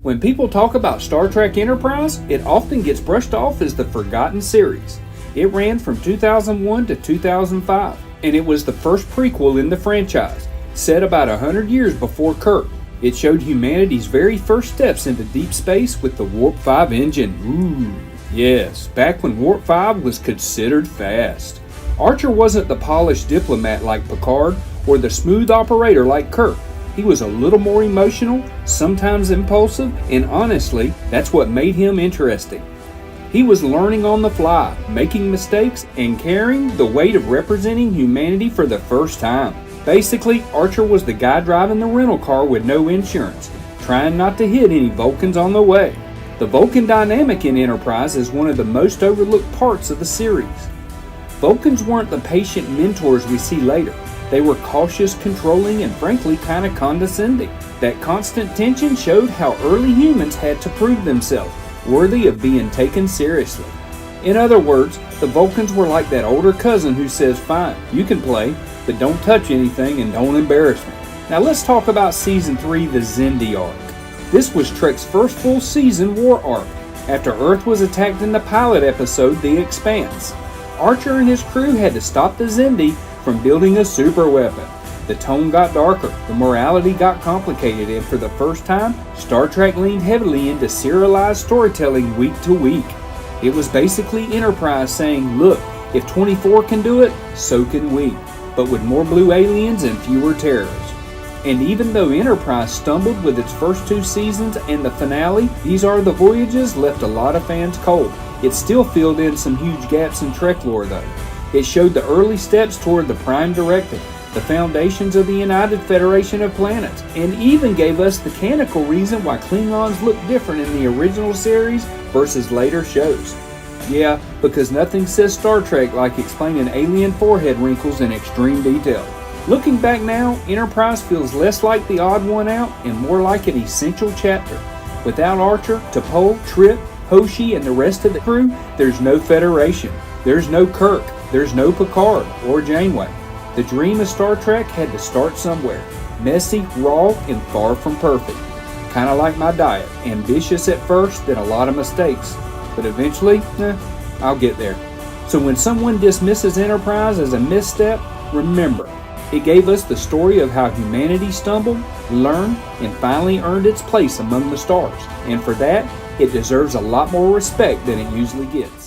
When people talk about Star Trek Enterprise, it often gets brushed off as the forgotten series. It ran from 2001 to 2005, and it was the first prequel in the franchise, set about 100 years before Kirk. It showed humanity's very first steps into deep space with the Warp 5 engine. Ooh, yes, back when Warp 5 was considered fast. Archer wasn't the polished diplomat like Picard, or the smooth operator like Kirk. He was a little more emotional, sometimes impulsive, and honestly, that's what made him interesting. He was learning on the fly, making mistakes, and carrying the weight of representing humanity for the first time. Basically, Archer was the guy driving the rental car with no insurance, trying not to hit any Vulcans on the way. The Vulcan dynamic in Enterprise is one of the most overlooked parts of the series. Vulcans weren't the patient mentors we see later. They were cautious, controlling, and frankly kind of condescending. That constant tension showed how early humans had to prove themselves worthy of being taken seriously. In other words, the Vulcans were like that older cousin who says, "Fine, you can play, but don't touch anything and don't embarrass me." Now let's talk about Season 3, the Xindi arc. This was Trek's first full season war arc, after Earth was attacked in the pilot episode, The Expanse. Archer and his crew had to stop the Xindi from building a super weapon. The tone got darker, the morality got complicated, and for the first time, Star Trek leaned heavily into serialized storytelling week to week. It was basically Enterprise saying, look, if 24 can do it, so can we, but with more blue aliens and fewer terrorists. And even though Enterprise stumbled with its first 2 seasons and the finale, These Are the Voyages left a lot of fans cold. It still filled in some huge gaps in Trek lore though. It showed the early steps toward the Prime Directive, the foundations of the United Federation of Planets, and even gave us the canonical reason why Klingons look different in the original series versus later shows. Yeah, because nothing says Star Trek like explaining alien forehead wrinkles in extreme detail. Looking back now, Enterprise feels less like the odd one out and more like an essential chapter. Without Archer, T'Pol, Trip, Hoshi, and the rest of the crew, there's no Federation. There's no Kirk. There's no Picard or Janeway. The dream of Star Trek had to start somewhere. Messy, raw, and far from perfect. Kinda like my diet. Ambitious at first, then a lot of mistakes. But eventually, I'll get there. So when someone dismisses Enterprise as a misstep, remember, it gave us the story of how humanity stumbled, learned, and finally earned its place among the stars. And for that, it deserves a lot more respect than it usually gets.